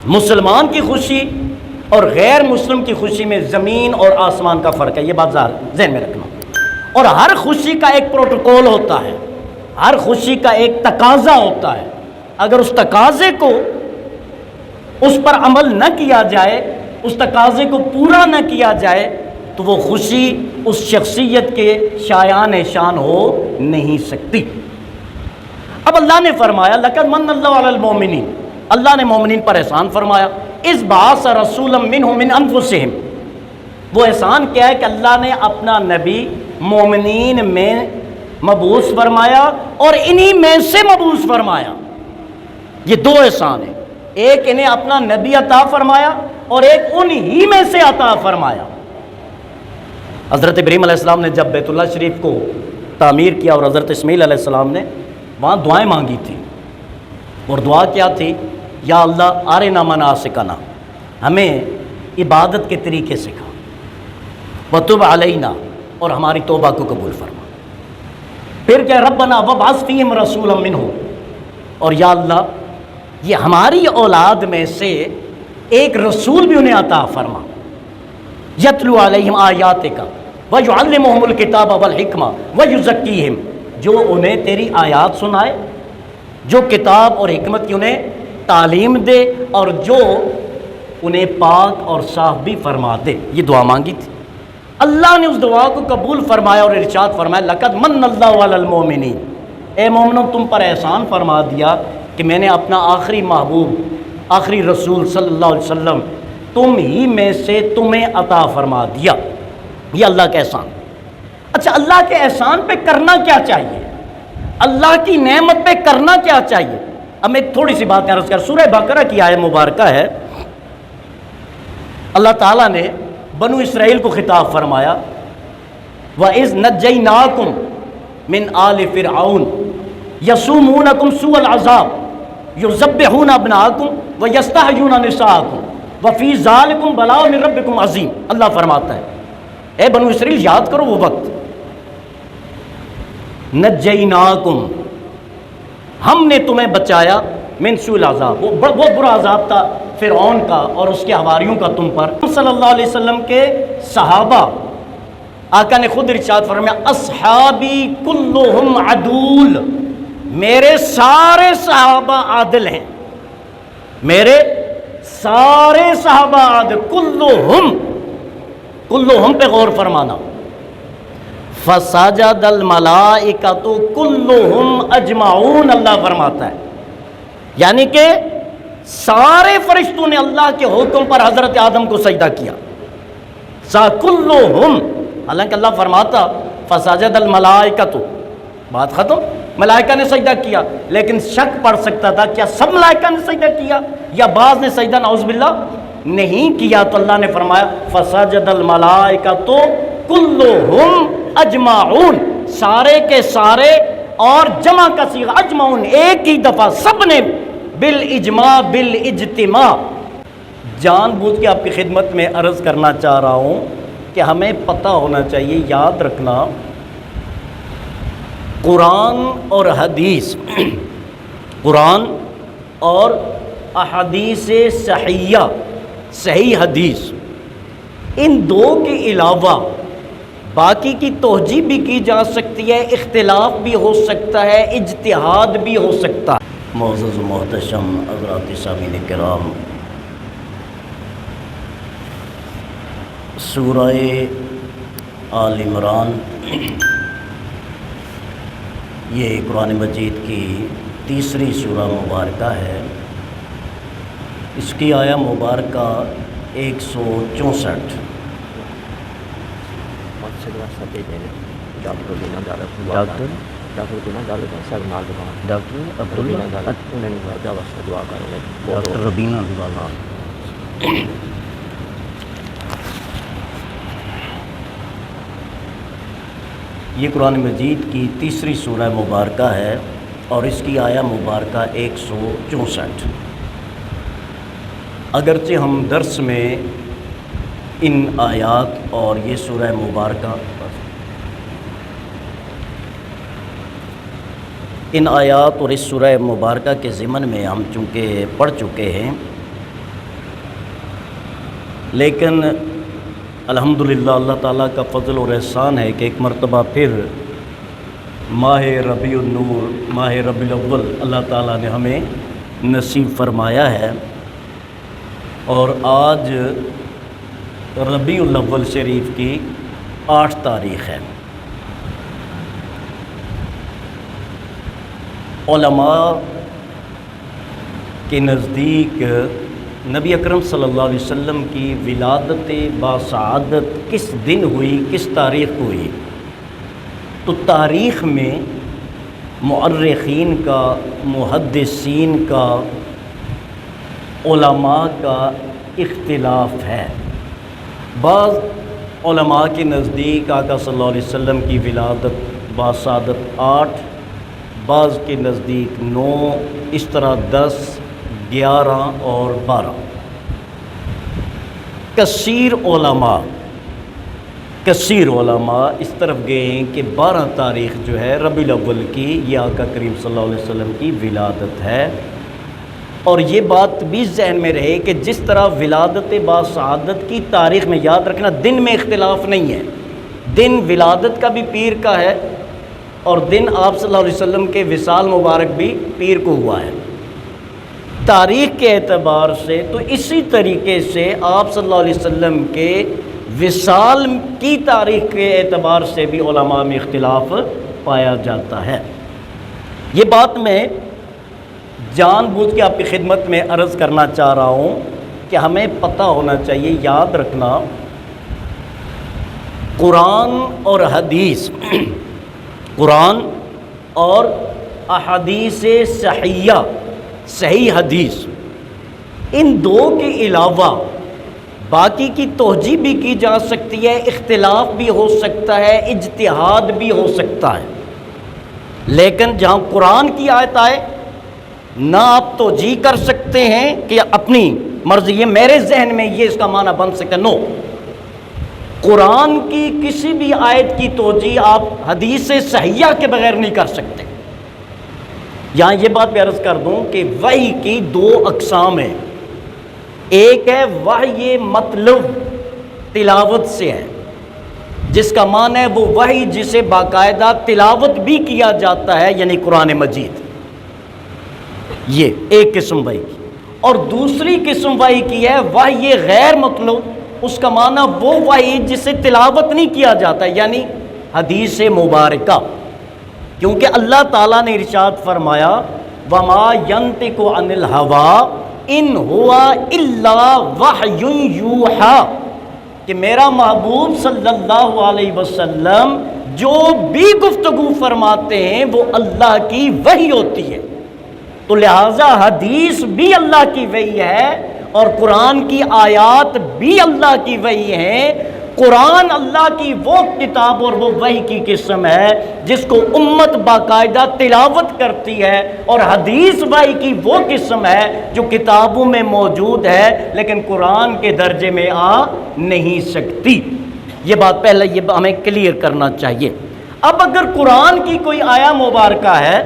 مسلمان کی خوشی اور غیر مسلم کی خوشی میں زمین اور آسمان کا فرق ہے، یہ بات ذہن میں رکھنا۔ اور ہر خوشی کا ایک پروٹوکول ہوتا ہے، ہر خوشی کا ایک تقاضا ہوتا ہے۔ اگر اس تقاضے کو اس پر عمل نہ کیا جائے، اس تقاضے کو پورا نہ کیا جائے تو وہ خوشی اس شخصیت کے شایان شان ہو نہیں سکتی۔ اب اللہ نے فرمایا لقد من اللہ علی المؤمنین، اللہ نے مومنین پر احسان فرمایا، اذ بعث رسولا منہم من انفسہم۔ وہ احسان کیا ہے کہ اللہ نے اپنا نبی مومنین میں مبعوث فرمایا اور انہی میں سے مبعوث فرمایا۔ یہ دو احسان ہیں، ایک انہیں اپنا نبی عطا فرمایا اور ایک انہی میں سے عطا فرمایا۔ حضرت ابراہیم علیہ السلام نے جب بیت اللہ شریف کو تعمیر کیا اور حضرت اسماعیل علیہ السلام نے وہاں دعائیں مانگی تھی، اور دعا کیا تھی؟ یا اللہ ارنا مناسکنا، ہمیں عبادت کے طریقے سکھا، وتب علینا، اور ہماری توبہ کو قبول فرما۔ پھر کیا؟ ربنا وابعث فیہم رسولا منہم، اور یا اللہ یہ ہماری اولاد میں سے ایک رسول بھی انہیں عطا فرما، یتلو علیہم آیاتک ویعلمہم الکتاب والحکمہ ویزکیہم، جو انہیں تیری آیات سنائے، جو کتاب اور حکمت کی انہیں تعلیم دے، اور جو انہیں پاک اور صاف بھی فرما دے۔ یہ دعا مانگی تھی، اللہ نے اس دعا کو قبول فرمایا اور ارشاد فرمایا لقد من اللہ علی المؤمنین، اے مومنوں تم پر احسان فرما دیا کہ میں نے اپنا آخری محبوب، آخری رسول صلی اللہ علیہ وسلم تم ہی میں سے تمہیں عطا فرما دیا۔ یہ اللہ کا احسان۔ اچھا، اللہ کے احسان پہ کرنا کیا چاہیے؟ اللہ کی نعمت پہ کرنا کیا چاہیے؟ اب میں تھوڑی سی بات عرض کر، سورہ بقرہ کی آیت مبارکہ ہے، اللہ تعالیٰ نے بنو اسرائیل کو خطاب فرمایا وَإِذْ نَجَّيْنَاكُمْ مِنْ آلِ فِرْعَوْنَ يَسُومُونَكُمْ سُوءَ الْعَذَابِ يُذَبِّحُونَ أَبْنَاءَكُمْ وَيَسْتَحْيُونَ نِسَاءَكُمْ وَفِي ذَلِكُمْ بَلَاءٌ مِّن رَبِّكُمْ عَظِيمٌ۔ اللہ فرماتا ہے اے بنو اسرائیل یاد کرو وہ وقت، نجیناکم، ہم نے تمہیں بچایا، من سوء العذاب، وہ بہت برا عذاب تھا فرعون کا اور اس کے حواریوں کا تم پر۔ صلی اللہ علیہ وسلم کے صحابہ، آقا نے خود ارشاد فرمایا اصحابی کلہم عدول، میرے سارے صحابہ عادل ہیں، میرے سارے صحابہ عادل، کلہم پہ غور فرمانا، فسجد الملائکۃ کلہم اجمعون، اللہ فرماتا ہے یعنی کہ سارے فرشتوں نے اللہ کے حکم پر حضرت آدم کو سجدہ کیا، کلہم، حالانکہ اللہ فرماتا فسجد الملائکۃ، بات ختم، ملائکہ نے سجدہ کیا، لیکن شک پڑ سکتا تھا کیا سب ملائکہ نے سجدہ کیا یا بعض نے سجدہ نعوذ باللہ نہیں کیا، تو اللہ نے فرمایا فسجد الملائکۃ کلہم اجمعون، سارے کے سارے، اور جمع کا صیغہ اجمعون، ایک ہی دفعہ سب نے، بالاجماع بالاجتماع۔ جان بوجھ کے آپ کی خدمت میں عرض کرنا چاہ رہا ہوں کہ ہمیں پتہ ہونا چاہیے، یاد رکھنا، قرآن اور حدیث، قرآن اور احادیث صحیحہ، صحیح حدیث، ان دو کے علاوہ باقی کی توجیہ بھی کی جا سکتی ہے، اختلاف بھی ہو سکتا ہے، اجتہاد بھی ہو سکتا ہے۔ معزز و محتشم حضرات سامعین کرام، سورہ آل عمران یہ قرآن مجید کی تیسری سورہ مبارکہ ہے، اس کی آیہ مبارکہ 164۔ ڈاکٹر ربینہ یہ قرآن مجید کی تیسری سورہ مبارکہ ہے اور اس کی آیہ مبارکہ 164۔ اگرچہ ہم درس میں ان آیات اور یہ سورہ مبارکہ، ان آیات اور اس سورہ مبارکہ کے ضمن میں ہم چونکہ پڑھ چکے ہیں، لیکن الحمدللہ اللہ تعالیٰ کا فضل اور احسان ہے کہ ایک مرتبہ پھر ماہ ربیع النور، ماہ ربیع الاول اللہ تعالیٰ نے ہمیں نصیب فرمایا ہے، اور آج ربیع الاول شریف کی 8 تاریخ ہے۔ علماء کے نزدیک نبی اکرم صلی اللہ علیہ وسلم کی ولادت باسعادت کس دن ہوئی، کس تاریخ کو ہوئی؟ تو تاریخ میں مؤرخین کا، محدثین کا، علماء کا اختلاف ہے۔ بعض علماء کے نزدیک آقا صلی اللہ علیہ وسلم کی ولادت باسعادت 8، بعض کے نزدیک 9، اس طرح 10، 11 اور 12۔ کثیر علماء اس طرف گئے ہیں کہ 12 تاریخ جو ہے ربیع الاول کی، یہ آقا کریم صلی اللہ علیہ وسلم کی ولادت ہے۔ اور یہ بات بھی ذہن میں رہے کہ جس طرح ولادت باسعادت کی تاریخ میں، یاد رکھنا دن میں اختلاف نہیں ہے، دن ولادت کا بھی پیر کا ہے اور دن آپ صلی اللہ علیہ وسلم کے وصال مبارک بھی پیر کو ہوا ہے۔ تاریخ کے اعتبار سے تو اسی طریقے سے آپ صلی اللہ علیہ وسلم کے وصال کی تاریخ کے اعتبار سے بھی علماء میں اختلاف پایا جاتا ہے۔ یہ بات میں جان بوجھ کے آپ کی خدمت میں عرض کرنا چاہ رہا ہوں کہ ہمیں پتہ ہونا چاہیے، یاد رکھنا قرآن اور حدیث، قرآن اور احادیث صحیحہ، صحیح حدیث، ان دو کے علاوہ باقی کی توجیہ بھی کی جا سکتی ہے، اختلاف بھی ہو سکتا ہے، اجتہاد بھی ہو سکتا ہے، لیکن جہاں قرآن کی آیت آئے نہ آپ توجیہ کر سکتے ہیں کہ اپنی مرضی یہ میرے ذہن میں یہ اس کا معنی بن سکتا ہے، نو، قرآن کی کسی بھی آیت کی توجیہ آپ حدیث صحیحہ کے بغیر نہیں کر سکتے۔ یہاں یہ بات بھی عرض کر دوں کہ وحی کی 2 اقسام ہیں، ایک ہے وحی مطلب تلاوت سے ہے، جس کا معنی ہے وہ وحی جسے باقاعدہ تلاوت بھی کیا جاتا ہے، یعنی قرآن مجید، یہ ایک قسم وحی کی۔ اور دوسری قسم وحی کی ہے وحی غیر مطلب، اس کا معنی وہ وحی جسے تلاوت نہیں کیا جاتا، یعنی حدیث مبارکہ، کیونکہ اللہ تعالیٰ نے ارشاد فرمایا وَمَا يَنطِقُ عَنِ الْهَوَىٰ إِنْ هُوَ إِلَّا وَحْيٌ يُوحَىٰ، کہ میرا محبوب صلی اللہ علیہ وسلم جو بھی گفتگو فرماتے ہیں وہ اللہ کی وحی ہوتی ہے۔ تو لہٰذا حدیث بھی اللہ کی وحی ہے اور قرآن کی آیات بھی اللہ کی وحی ہیں۔ قرآن اللہ کی وہ کتاب اور وہ وحی کی قسم ہے جس کو امت باقاعدہ تلاوت کرتی ہے، اور حدیث وحی کی وہ قسم ہے جو کتابوں میں موجود ہے لیکن قرآن کے درجے میں آ نہیں سکتی۔ یہ بات پہلے یہ ہمیں کلیئر کرنا چاہیے۔ اب اگر قرآن کی کوئی آیا مبارکہ ہے،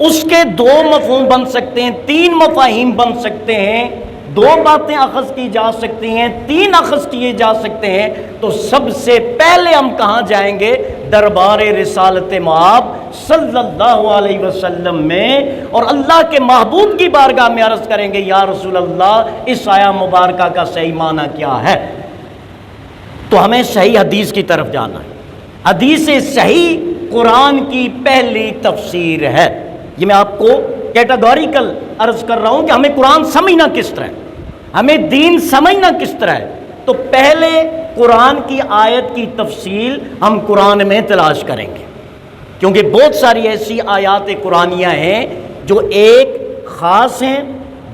اس کے 2 مفہوم بن سکتے ہیں، 3 مفاہیم بن سکتے ہیں، 2 باتیں اخذ کی جا سکتی ہیں، 3 اخذ کیے جا سکتے ہیں، تو سب سے پہلے ہم کہاں جائیں گے؟ دربار رسالت مآب صلی اللہ علیہ وسلم میں، اور اللہ کے محبوب کی بارگاہ میں عرض کریں گے یا رسول اللہ اس آیا مبارکہ کا صحیح معنی کیا ہے؟ تو ہمیں صحیح حدیث کی طرف جانا ہے۔ حدیث صحیح قرآن کی پہلی تفسیر ہے۔ یہ میں آپ کو کیٹاگوریکل عرض کر رہا ہوں کہ ہمیں قرآن سمجھنا کس طرح ہے، ہمیں دین سمجھنا کس طرح ہے۔ تو پہلے قرآن کی آیت کی تفصیل ہم قرآن میں تلاش کریں گے، کیونکہ بہت ساری ایسی آیات قرآنیہ ہیں جو ایک خاص ہیں،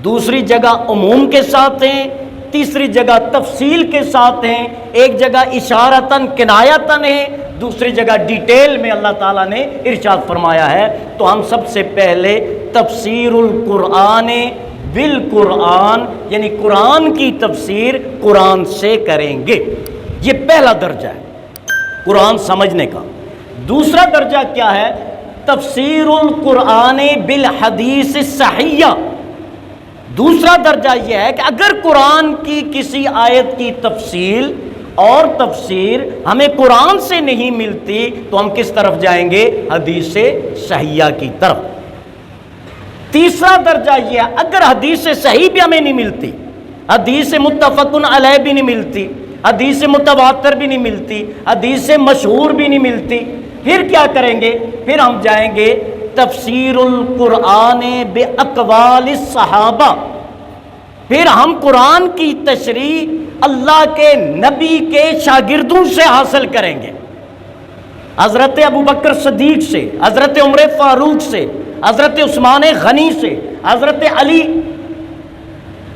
دوسری جگہ عموم کے ساتھ ہیں، تیسری جگہ تفصیل کے ساتھ ہیں، ایک جگہ اشارتاً کنایتاً ہیں، دوسری جگہ ڈیٹیل میں اللہ تعالیٰ نے ارشاد فرمایا ہے۔ تو ہم سب سے پہلے تفسیر القرآن بالقرآن، یعنی قرآن کی تفسیر قرآن سے کریں گے۔ یہ پہلا درجہ ہے قرآن سمجھنے کا۔ دوسرا درجہ کیا ہے؟ تفسیر القرآن بالحدیث صحیحہ۔ دوسرا درجہ یہ ہے کہ اگر قرآن کی کسی آیت کی تفصیل اور تفسیر ہمیں قرآن سے نہیں ملتی تو ہم کس طرف جائیں گے؟ حدیث صحیحہ کی طرف۔ تیسرا درجہ یہ ہے اگر حدیث صحیح بھی ہمیں نہیں ملتی، حدیث متفق علیہ بھی نہیں ملتی، حدیث متواتر بھی نہیں ملتی، حدیث مشہور بھی نہیں ملتی، پھر کیا کریں گے؟ پھر ہم جائیں گے تفسیر القرآن باقوال الصحابہ، پھر ہم قرآن کی تشریح اللہ کے نبی کے شاگردوں سے حاصل کریں گے، حضرت ابوبکر صدیق سے، حضرت عمر فاروق سے، حضرت عثمان غنی سے، حضرت علی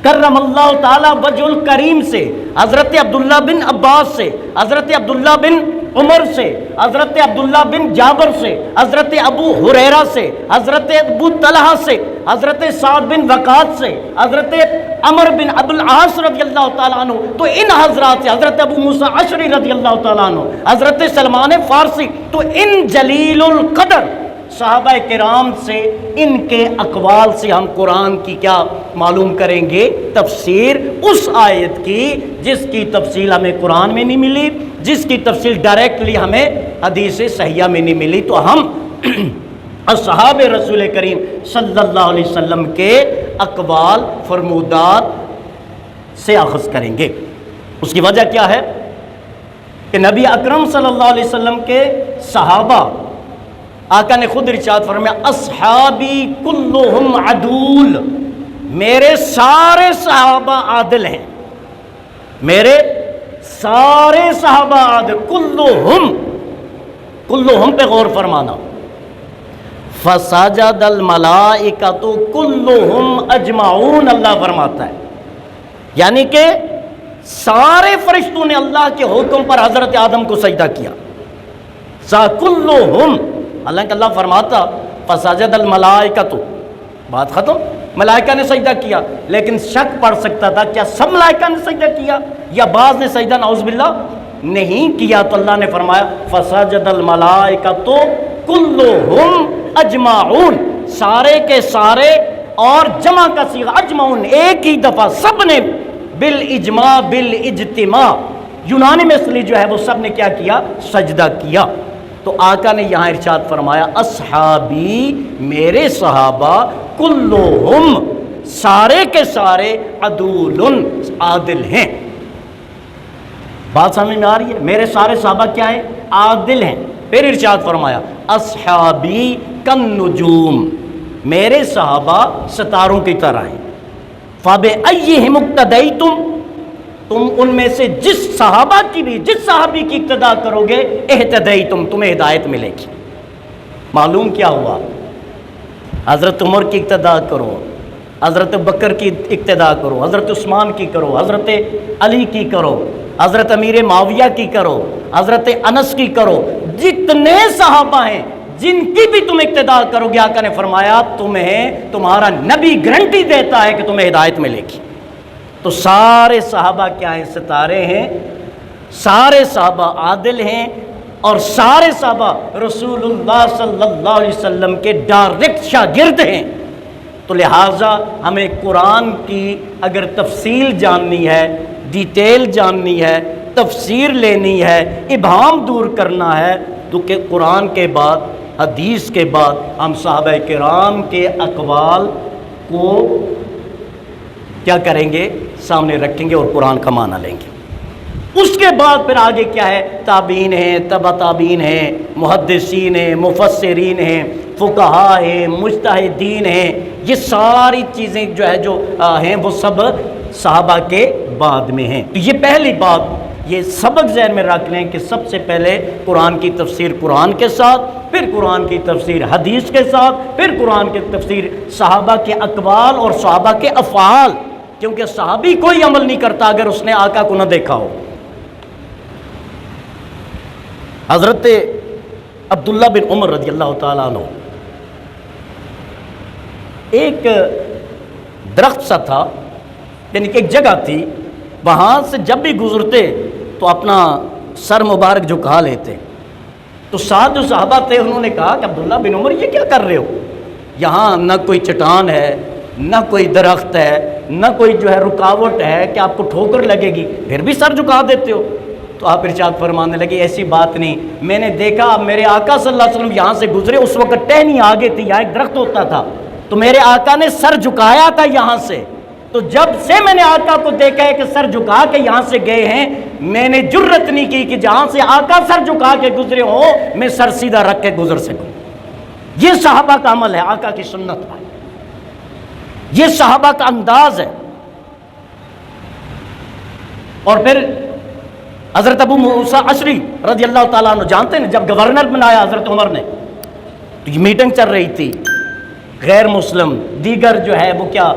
کرم اللہ تعالی وجہ الکریم سے، حضرت عبداللہ بن عباس سے، حضرت عبداللہ بن عمر سے، حضرت عبداللہ بن جابر سے، حضرت ابو ہریرہ سے، حضرت ابو طلحہ سے، حضرت سعد بن وقاص سے، حضرت عمر بن ابو العاص رضی اللہ تعالیٰ عنہ، تو ان حضرات سے، حضرت ابو موسیٰ اشعری رضی اللہ تعالیٰ عنہ، حضرت سلمان فارسی، تو ان جلیل القدر صحابہ کرام سے، ان کے اقوال سے ہم قرآن کی کیا معلوم کریں گے؟ تفسیر اس آیت کی جس کی تفصیل ہمیں قرآن میں نہیں ملی، جس کی تفصیل ڈائریکٹلی ہمیں حدیث صحیحہ میں نہیں ملی، تو ہم اصحاب رسول کریم صلی اللہ علیہ وسلم کے اقوال فرمودات سے اخذ کریں گے۔ اس کی وجہ کیا ہے کہ نبی اکرم صلی اللہ علیہ وسلم کے صحابہ، آقا نے خود ارشاد فرمایا اصحابی کلہم عدول، میرے سارے صحابہ عادل ہیں، میرے سارے صحابہ عادل، کلہم پہ غور فرمانا، فسجد الملائکۃ کلہم اجمعون، اللہ فرماتا ہے، یعنی کہ سارے فرشتوں نے اللہ کے حکم پر حضرت آدم کو سجدہ کیا، کلہم، حالانکہ اللہ فرماتا فسجد الملائکۃ، بات ختم، ملائکہ نے سجدہ کیا، لیکن شک پڑ سکتا تھا کیا سب ملائکہ نے سجدہ کیا یا بعض نے سجدہ نعوذ باللہ نہیں کیا، تو اللہ نے فرمایا فسجد الملائکۃ کلہم اجمعون، سارے کے سارے، اور جمع کا صیغہ اجمعون، ایک ہی دفعہ سب نے، بالاجماع بالاجتماع، یونانی میں اصلی جو ہے وہ سب نے کیا کیا؟ سجدہ کیا۔ تو آقا نے یہاں ارشاد فرمایا اصحابی، میرے صحابہ، کلہم، سارے کے سارے، عدول، عادل ہیں۔ بات سمجھ میں آ رہی ہے؟ میرے سارے صحابہ کیا ہیں؟ عادل ہیں۔ پھر ارشاد فرمایا اصحابی کالنجوم، میرے صحابہ ستاروں کی طرح ہیں، فبأیہم اقتدیتم، تم ان میں سے جس صحابہ کی بھی، جس صحابی کی اقتداء کرو گے، اہتدیتم، تمہیں ہدایت ملے گی۔ معلوم کیا ہوا؟ حضرت عمر کی اقتداء کرو، حضرت بکر کی اقتداء کرو، حضرت عثمان کی کرو، حضرت علی کی کرو، حضرت امیر معاویہ کی کرو، حضرت انس کی کرو، جتنے صحابہ ہیں جن کی بھی تم اقتداء کرو گے، آقا نے فرمایا تمہیں تمہارا نبی گارنٹی دیتا ہے کہ تمہیں ہدایت ملے گی۔ تو سارے صحابہ کیا ہیں؟ ستارے ہیں، سارے صحابہ عادل ہیں، اور سارے صحابہ رسول اللہ صلی اللہ علیہ وسلم کے ڈائریکٹ شاگرد ہیں۔ تو لہٰذا ہمیں قرآن کی اگر تفصیل جاننی ہے، ڈیٹیل جاننی ہے، تفسیر لینی ہے، ابہام دور کرنا ہے، تو کہ قرآن کے بعد، حدیث کے بعد ہم صحابہ کرام کے اقوال کو کیا کریں گے؟ سامنے رکھیں گے اور قرآن کا معنی لیں گے۔ اس کے بعد پھر آگے کیا ہے؟ تابعین ہیں، تبع تابعین ہیں، محدثین ہیں، مفسرین ہیں، فقہاء ہیں، مجتہدین ہیں، یہ ساری چیزیں جو ہے جو ہیں وہ سب صحابہ کے بعد میں ہیں۔ تو یہ پہلی بات، یہ سبق ذہن میں رکھ لیں کہ سب سے پہلے قرآن کی تفسیر قرآن کے ساتھ، پھر قرآن کی تفسیر حدیث کے ساتھ، پھر قرآن کی تفسیر صحابہ کے اقوال اور صحابہ کے افعال، کیونکہ صحابی کوئی عمل نہیں کرتا اگر اس نے آقا کو نہ دیکھا ہو۔ حضرت عبداللہ بن عمر رضی اللہ تعالیٰ عنہ، ایک درخت سا تھا، یعنی کہ ایک جگہ تھی، وہاں سے جب بھی گزرتے تو اپنا سر مبارک جھکا لیتے۔ تو ساتھ جو صحابہ تھے انہوں نے کہا کہ عبداللہ بن عمر یہ کیا کر رہے ہو؟ یہاں نہ کوئی چٹان ہے، نہ کوئی درخت ہے، نہ کوئی جو ہے رکاوٹ ہے کہ آپ کو ٹھوکر لگے گی، پھر بھی سر جھکا دیتے ہو۔ تو آپ ارشاد فرمانے لگے ایسی بات نہیں، میں نے دیکھا میرے آقا صلی اللہ علیہ وسلم یہاں سے گزرے، اس وقت ٹہنی آگے تھی، یہاں ایک درخت ہوتا تھا، تو میرے آقا نے سر جھکایا تھا یہاں سے، تو جب سے میں نے آقا کو دیکھا ہے کہ سر جھکا کے یہاں سے گئے ہیں، میں نے جرت نہیں کی کہ جہاں سے آقا سر جھکا کے گزرے ہو میں سر سیدھا رکھ کے گزر سکوں۔ یہ صحابہ کا عمل ہے، آقا کی سنت ہے، یہ صحابہ کا انداز ہے۔ اور پھر حضرت ابو موسیٰ اشعری رضی اللہ تعالیٰ عنہ جانتے ہیں، جب گورنر بنایا حضرت عمر نے تو یہ میٹنگ چل رہی تھی، غیر مسلم دیگر جو ہے وہ کیا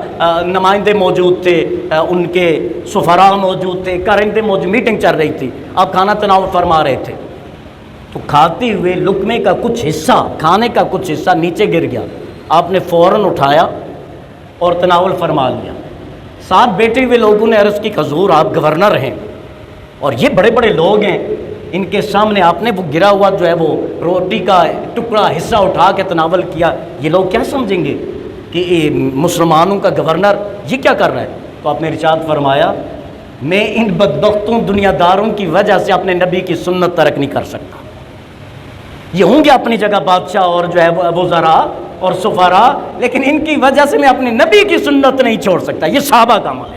نمائندے موجود تھے، ان کے سفراء موجود تھے، کارندے موجود، میٹنگ چل رہی تھی، آپ کھانا تناول فرما رہے تھے، تو کھاتے ہوئے لقمے کا کچھ حصہ، کھانے کا کچھ حصہ نیچے گر گیا، آپ نے فوراً اٹھایا اور تناول فرما لیا۔ ساتھ بیٹھے ہوئے لوگوں نے عرض کی حضور آپ گورنر ہیں اور یہ بڑے بڑے لوگ ہیں، ان کے سامنے آپ نے وہ گرا ہوا جو ہے وہ روٹی کا ٹکڑا حصہ اٹھا کے تناول کیا، یہ لوگ کیا سمجھیں گے کہ مسلمانوں کا گورنر یہ کیا کر رہا ہے؟ تو آپ نے ارشاد فرمایا میں ان بدبختوں دنیا داروں کی وجہ سے اپنے نبی کی سنت ترک نہیں کر سکتا، یہ ہوں گے اپنی جگہ بادشاہ اور جو ہے وزراء اور سفراء، لیکن ان کی وجہ سے میں اپنے نبی کی سنت نہیں چھوڑ سکتا، یہ صحابہ کا عمل ہے۔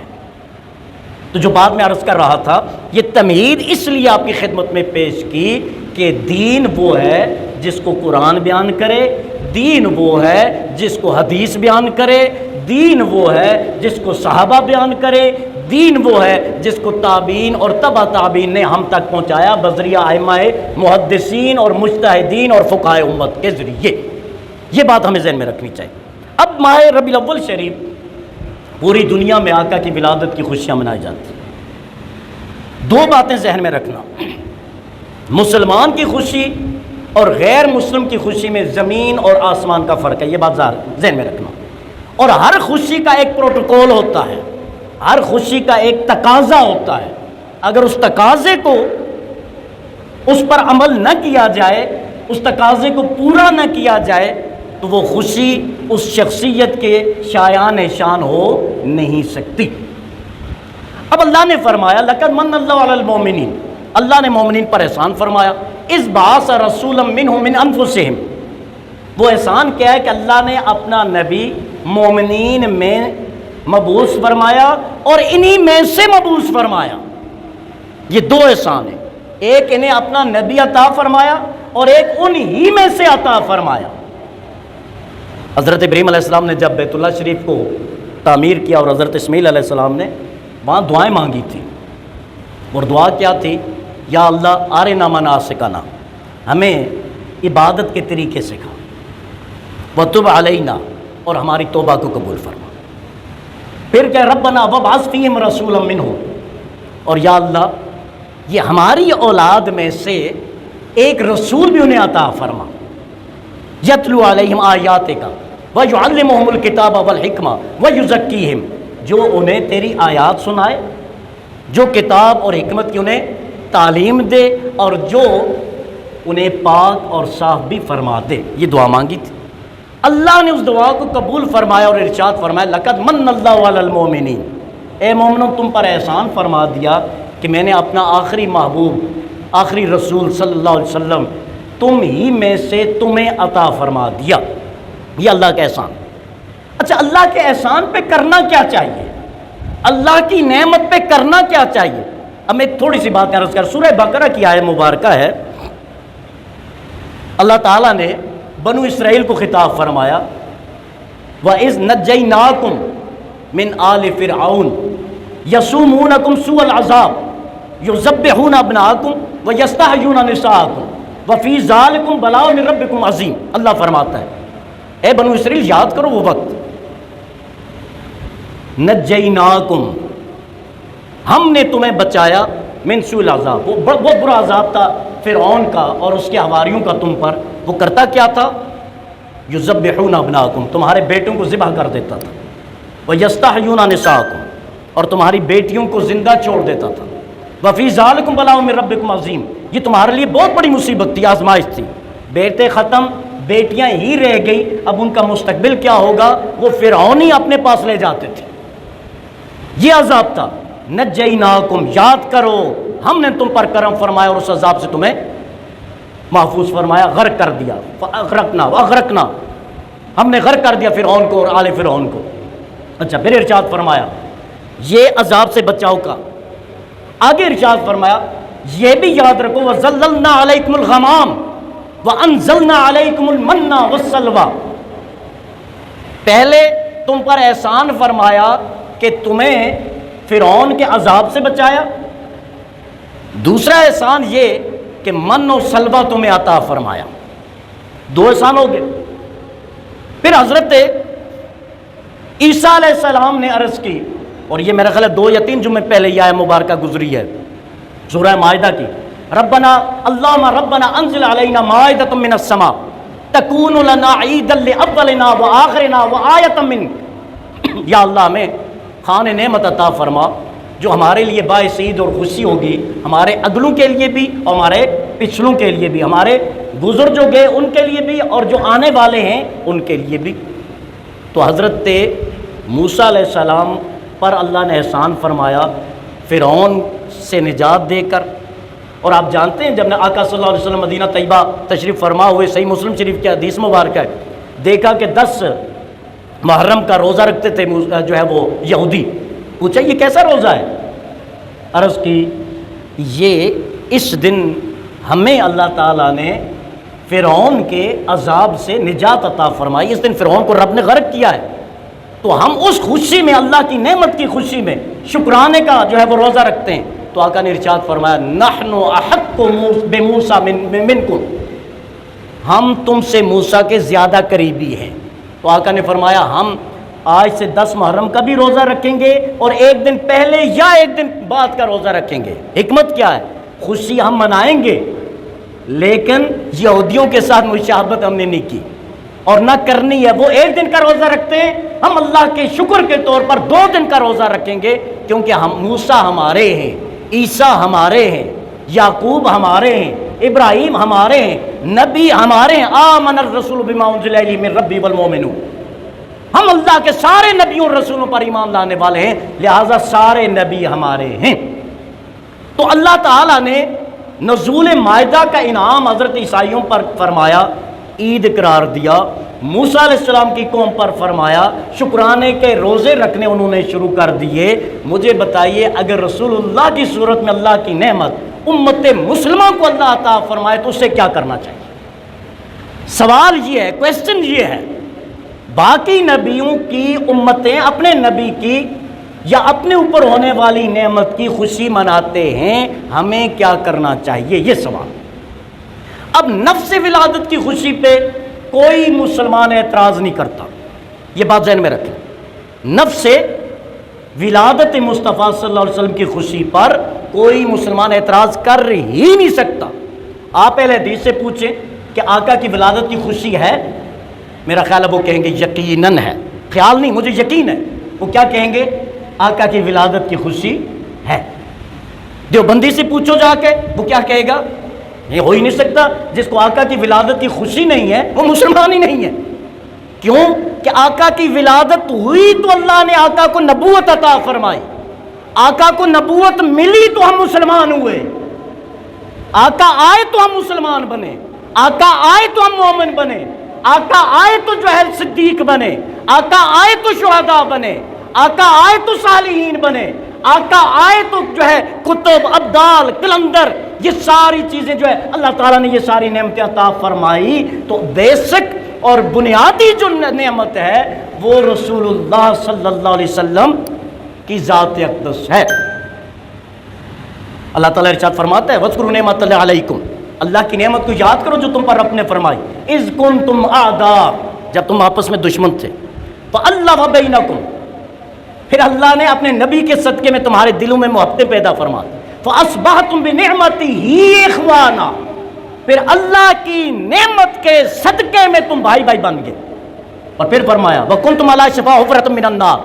تو جو بات میں عرض کر رہا تھا، یہ تمہید اس لیے آپ کی خدمت میں پیش کی کہ دین وہ ہے جس کو قرآن بیان کرے، دین وہ ہے جس کو حدیث بیان کرے، دین وہ ہے جس کو صحابہ بیان کرے، دین وہ ہے جس کو تابعین اور تبع تابعین نے ہم تک پہنچایا بذریعہ ائمہ محدثین اور مجتہدین اور فقہاء امت کے ذریعے۔ یہ بات ہمیں ذہن میں رکھنی چاہیے۔ اب ماہ ربیع الاول شریف پوری دنیا میں آقا کی ولادت کی خوشیاں منائی جاتی ہیں۔ دو باتیں ذہن میں رکھنا، مسلمان کی خوشی اور غیر مسلم کی خوشی میں زمین اور آسمان کا فرق ہے، یہ بات ذہن میں رکھنا۔ اور ہر خوشی کا ایک پروٹوکول ہوتا ہے، ہر خوشی کا ایک تقاضا ہوتا ہے، اگر اس تقاضے کو اس پر عمل نہ کیا جائے، اس تقاضے کو پورا نہ کیا جائے تو وہ خوشی اس شخصیت کے شایان شان ہو نہیں سکتی۔ اب اللہ نے فرمایا لقد من اللہ علی المؤمنین، اللہ نے مومنین پر احسان فرمایا، اذ بعث رسولا منہم من انفسہم، وہ احسان کیا ہے کہ اللہ نے اپنا نبی مومنین میں مبعوث فرمایا اور انہی میں سے مبعوث فرمایا۔ یہ دو احسان ہیں، ایک انہیں اپنا نبی عطا فرمایا اور ایک انہی میں سے عطا فرمایا۔ حضرت ابراہیم علیہ السلام نے جب بیت اللہ شریف کو تعمیر کیا اور حضرت اسماعیل علیہ السلام نے وہاں دعائیں مانگی تھی، اور دعا کیا تھی؟ یا اللہ ارنا مناسکنا، ہمیں عبادت کے طریقے سکھا، وتب علینا، اور ہماری توبہ کو قبول فرما۔ پھر کہ ربنا وابعث فیہم رسولا منہم، اور یا اللہ یہ ہماری اولاد میں سے ایک رسول بھی انہیں عطا فرما، یتلو علیہم آیاتک ویعلمہم الکتاب والحکمہ ویزکیہم، جو انہیں تیری آیات سنائے، جو کتاب اور حکمت کی انہیں تعلیم دے، اور جو انہیں پاک اور صاف بھی فرما دے۔ یہ دعا مانگی تھی، اللہ نے اس دعا کو قبول فرمایا اور ارشاد فرمایا لقد من اللہ علی المؤمنین، اے مومنو تم پر احسان فرما دیا کہ میں نے اپنا آخری محبوب، آخری رسول صلی اللہ علیہ وسلم تم ہی میں سے تمہیں عطا فرما دیا۔ یہ اللہ کا احسان۔ اچھا، اللہ کے احسان پہ کرنا کیا چاہیے؟ اللہ کی نعمت پہ کرنا کیا چاہیے؟ اب میں تھوڑی سی بات عرض کر، سورہ بقرہ کی آیت مبارکہ ہے، اللہ تعالیٰ نے بنو اسرائیل کو خطاب فرمایا وَإِذْ نَجَّيْنَاكُمْ مِنْ آلِ فِرْعَوْنَ يَسُومُونَكُمْ سُوءَ الْعَذَابِ يُذَبِّحُونَ أَبْنَاءَكُمْ وَيَسْتَحْيُونَ نِسَاءَكُمْ وَفِي ذَلِكُمْ بَلَاءٌ مِّن رَبِّكُمْ عَظِيمٌ۔ اللہ فرماتا ہے اے بنو اسرائیل یاد کرو وہ وقت، نجیناکم، ہم نے تمہیں بچایا، من سوء العذاب، وہ بہت برا عذاب تھا فرعون کا اور اس کے حواریوں کا تم پر۔ وہ کرتا کیا تھا؟ یذبحون ابناءکم، تمہارے بیٹوں کو ذبح کر دیتا تھا، ویستحیون نساءکم، اور تمہاری بیٹیوں کو زندہ چھوڑ دیتا تھا، وفی ذالکم بلاء من ربکم عظیم، یہ تمہارے لیے بہت بڑی مصیبت تھی، آزمائش تھی۔ بیٹے ختم، بیٹیاں ہی رہ گئی، اب ان کا مستقبل کیا ہوگا؟ وہ فرعون ہی اپنے پاس لے جاتے تھے۔ یہ عذاب تھا۔ نجیناکم، یاد کرو ہم نے تم پر کرم فرمایا اور اس عذاب سے تمہیں محفوظ فرمایا، غرق کر دیا۔ اغرقنا، ہم نے غرق کر دیا فرعون کو اور آل فرعون کو۔ اچھا، پھر ارشاد فرمایا یہ عذاب سے بچاؤ کا، آگے ارشاد فرمایا یہ بھی یاد رکھو وَظَلَّلْنَا عَلَيْكُمُ الْغَمَامَ وَأَنزَلْنَا عَلَيْكُمُ الْمَنَّ وَالسَّلْوَىٰ، پہلے تم پر احسان فرمایا کہ تمہیں فرعون کے عذاب سے بچایا، دوسرا احسان یہ کہ من و سلوہ تمہیں عطا فرمایا، دو احسان ہو گئے۔ پھر حضرت عیسیٰ علیہ السلام نے عرض کی، اور یہ میرا خیال ہے 2 یا 3 جمعے پہلے یہ آیت مبارکہ گزری ہے سورہ مائدہ کی، اللہم ربنا انزل علینا مائدۃ من السماء تکون لنا عیدا لاولنا وآخرنا وآیۃ منک، یا اللہ ہمیں خوان نعمت عطا فرما جو ہمارے لیے باعث عید اور خوشی ہوگی، ہمارے اگلوں کے لیے بھی اور ہمارے پچھلوں کے لیے بھی، ہمارے گزر جو گئے ان کے لیے بھی اور جو آنے والے ہیں ان کے لیے بھی۔ تو حضرت موسیٰ علیہ السلام پر اللہ نے احسان فرمایا فرعون سے نجات دے کر، اور آپ جانتے ہیں جب آقا صلی اللہ علیہ وسلم مدینہ طیبہ تشریف فرما ہوئے، صحیح مسلم شریف کی حدیث مبارکہ ہے، دیکھا کہ 10 محرم کا روزہ رکھتے تھے جو ہے وہ یہودی، پوچھا یہ کیسا روزہ ہے؟ عرض کی یہ اس دن ہمیں اللہ تعالیٰ نے فرعون کے عذاب سے نجات عطا فرمائی، اس دن فرعون کو رب نے غرق کیا ہے، تو ہم اس خوشی میں، اللہ کی نعمت کی خوشی میں شکرانے کا جو ہے وہ روزہ رکھتے ہیں۔ تو آقا نے ارشاد فرمایا نحن احق بموسیٰ منکم، ہم تم سے موسیٰ کے زیادہ قریبی ہیں۔ تو آقا نے فرمایا ہم آج سے 10 محرم کا بھی روزہ رکھیں گے اور ایک دن پہلے یا ایک دن بعد کا روزہ رکھیں گے۔ حکمت کیا ہے؟ خوشی ہم منائیں گے لیکن یہودیوں کے ساتھ مشابہت ہم نے نہیں کی اور نہ کرنی ہے۔ وہ ایک دن کا روزہ رکھتے ہیں، ہم اللہ کے شکر کے طور پر 2 دن کا روزہ رکھیں گے، کیونکہ ہم موسیٰ ہمارے ہیں، عیسیٰ ہمارے ہیں، یعقوب ہمارے ہیں، ابراہیم ہمارے ہیں، نبی ہمارے ہیں۔ آمن الرسول بما انزل الیہ من ربی والمؤمنون، ہم اللہ کے سارے نبیوں اور رسولوں پر ایمان لانے والے ہیں، لہٰذا سارے نبی ہمارے ہیں۔ تو اللہ تعالیٰ نے نزول مائدہ کا انعام حضرت عیسائیوں پر فرمایا، عید قرار دیا، موسیٰ علیہ السلام کی قوم پر فرمایا، شکرانے کے روزے رکھنے انہوں نے شروع کر دیے۔ مجھے بتائیے اگر رسول اللہ کی صورت میں اللہ کی نعمت امت مسلمہ کو اللہ عطا فرمائے تو اسے کیا کرنا چاہیے؟ سوال یہ ہے، کویسچن یہ ہے، باقی نبیوں کی امتیں اپنے نبی کی یا اپنے اوپر ہونے والی نعمت کی خوشی مناتے ہیں، ہمیں کیا کرنا چاہیے؟ یہ سوال۔ اب نفس ولادت کی خوشی پہ کوئی مسلمان اعتراض نہیں کرتا، یہ بات ذہن میں رکھیں۔ نفس ولادت مصطفیٰ صلی اللہ علیہ وسلم کی خوشی پر کوئی مسلمان اعتراض کر ہی نہیں سکتا۔ آپ اہل حدیث سے پوچھیں کہ آقا کی ولادت کی خوشی ہے، میرا خیال ہے وہ کہیں گے یقیناً ہے، خیال نہیں مجھے یقین ہے، وہ کیا کہیں گے؟ آقا کی ولادت کی خوشی ہے۔ دیوبندی سے پوچھو جا کے، وہ کیا کہے گا؟ یہ ہو ہی نہیں سکتا، جس کو آقا کی ولادت کی خوشی نہیں ہے وہ مسلمان ہی نہیں ہے۔ کیوں کہ آقا کی ولادت ہوئی تو اللہ نے آقا کو نبوت عطا فرمائی، آقا کو نبوت ملی تو ہم مسلمان ہوئے، آقا آئے تو ہم مسلمان بنے، آقا آئے تو ہم مومن بنے، آقا آئے تو جو ہے صدیق بنے، آقا آئے تو شہداء بنے، آقا آئے تو صالحین بنے، آقا آئے تو جو ہے کتب، ابدال، کلندر، یہ ساری چیزیں جو ہے اللہ تعالیٰ نے یہ ساری نعمتیں عطا فرمائی۔ تو بیسک اور بنیادی جو نعمت ہے وہ رسول اللہ صلی اللہ علیہ وسلم کی ذات اقدس ہے۔ اللہ تعالیٰ ارشاد فرماتا ہے وَاذْكُرُوا نِعْمَتَ اللَّهِ عَلَيْكُمْ، اللہ کی نعمت کو یاد کرو جو تم پر رب نے فرمائی، اِذْ كُنْتُمْ أَعْدَاءَ، جب تم آپس میں دشمن تھے، فَأَلَّفَ بَيْنَكُمْ، پھر اللہ نے اپنے نبی کے صدقے میں تمہارے دلوں میں محبتیں پیدا فرما، فَأَصْبَحْتُمْ بِنِعْمَتِهِ إِخْوَانًا، پھر اللہ کی نعمت کے صدقے میں تم بھائی بھائی بن گئے۔ اور پھر فرمایا وَكُنْتُمْ عَلَىٰ شَفَا حُفْرَةٍ مِّنَ النَّارِ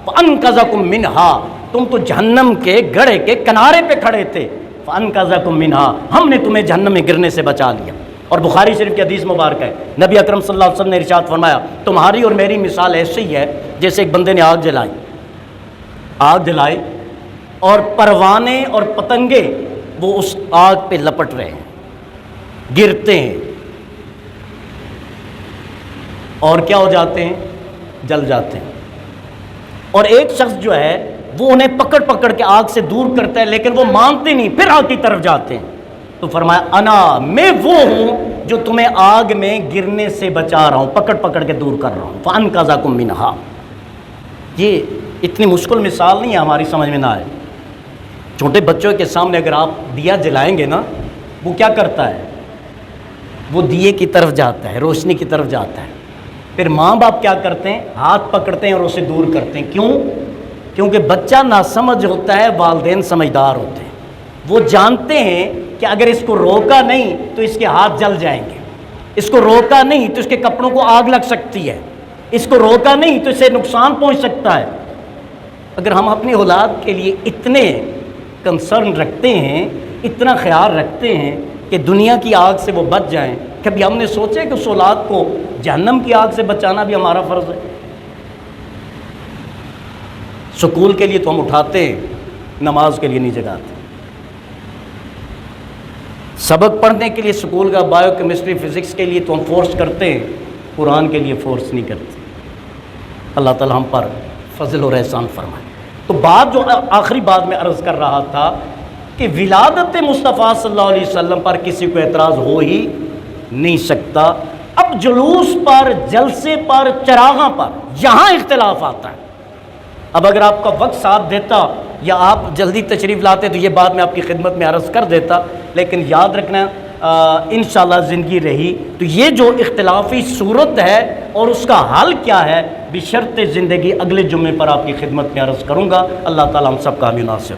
فَأَنْقَذَكُم مِّنْهَا، تم تو جہنم کے گڑھے کے کنارے پہ کھڑے تھے، فَأَنْقَذَكُم مِّنْهَا، ہم نے تمہیں جہنم میں گرنے سے بچا لیا۔ اور بخاری شریف کی حدیث مبارک ہے، نبی اکرم صلی اللہ علیہ وسلم نے ارشاد فرمایا تمہاری اور میری مثال ایسی ہے جیسے ایک بندے نے آگ جلائی، آگ جلائی اور پروانے اور پتنگے وہ اس آگ پہ لپٹ رہے ہیں، گرتے ہیں اور کیا ہو جاتے ہیں؟ جل جاتے ہیں۔ اور ایک شخص جو ہے وہ انہیں پکڑ پکڑ کے آگ سے دور کرتا ہے، لیکن وہ مانتے نہیں، پھر آگ کی طرف جاتے ہیں۔ تو فرمایا انا، میں وہ ہوں جو تمہیں آگ میں گرنے سے بچا رہا ہوں، پکڑ پکڑ کے دور کر رہا ہوں۔ فَأَنْقَذَكُم مِّنْهَا۔ یہ اتنی مشکل مثال نہیں ہے، ہماری سمجھ میں نہ آئے۔ چھوٹے بچوں کے سامنے اگر آپ دیا جلائیں گے نا، وہ کیا کرتا ہے؟ وہ دیے کی طرف جاتا ہے، روشنی کی طرف جاتا ہے۔ پھر ماں باپ کیا کرتے ہیں؟ ہاتھ پکڑتے ہیں اور اسے دور کرتے ہیں۔ کیوں؟ کیونکہ بچہ ناسمجھ ہوتا ہے، والدین سمجھدار ہوتے ہیں۔ وہ جانتے ہیں کہ اگر اس کو روکا نہیں تو اس کے ہاتھ جل جائیں گے، اس کو روکا نہیں تو اس کے کپڑوں کو آگ لگ سکتی ہے، اس کو روکا نہیں تو اسے نقصان پہنچ سکتا ہے۔ اگر ہم اپنی اولاد کے لیے اتنے کنسرن رکھتے ہیں، اتنا خیال رکھتے ہیں کہ دنیا کی آگ سے وہ بچ جائیں، کبھی ہم نے سوچے کہ اس اولاد کو جہنم کی آگ سے بچانا بھی ہمارا فرض ہے؟ سکول کے لیے تو ہم اٹھاتے ہیں، نماز کے لیے نہیں جگاتے۔ سبق پڑھنے کے لیے سکول کا بایو کیمسٹری فزکس کے لیے تو ہم فورس کرتے ہیں، قرآن کے لیے فورس نہیں کرتے۔ اللہ تعالی ہم پر فضل اور احسان فرمائے۔ تو بات جو آخری بات میں عرض کر رہا تھا کہ ولادت مصطفیٰ صلی اللہ علیہ وسلم پر کسی کو اعتراض ہو ہی نہیں سکتا۔ اب جلوس پر، جلسے پر، چراغاں پر یہاں اختلاف آتا ہے۔ اب اگر آپ کا وقت ساتھ دیتا یا آپ جلدی تشریف لاتے تو یہ بات میں آپ کی خدمت میں عرض کر دیتا، لیکن یاد رکھنا انشاءاللہ زندگی رہی تو یہ جو اختلافی صورت ہے اور اس کا حل کیا ہے، بشرط زندگی اگلے جمعے پر آپ کی خدمت میں عرض کروں گا۔ اللہ تعالی ہم سب کا حامی ناصر۔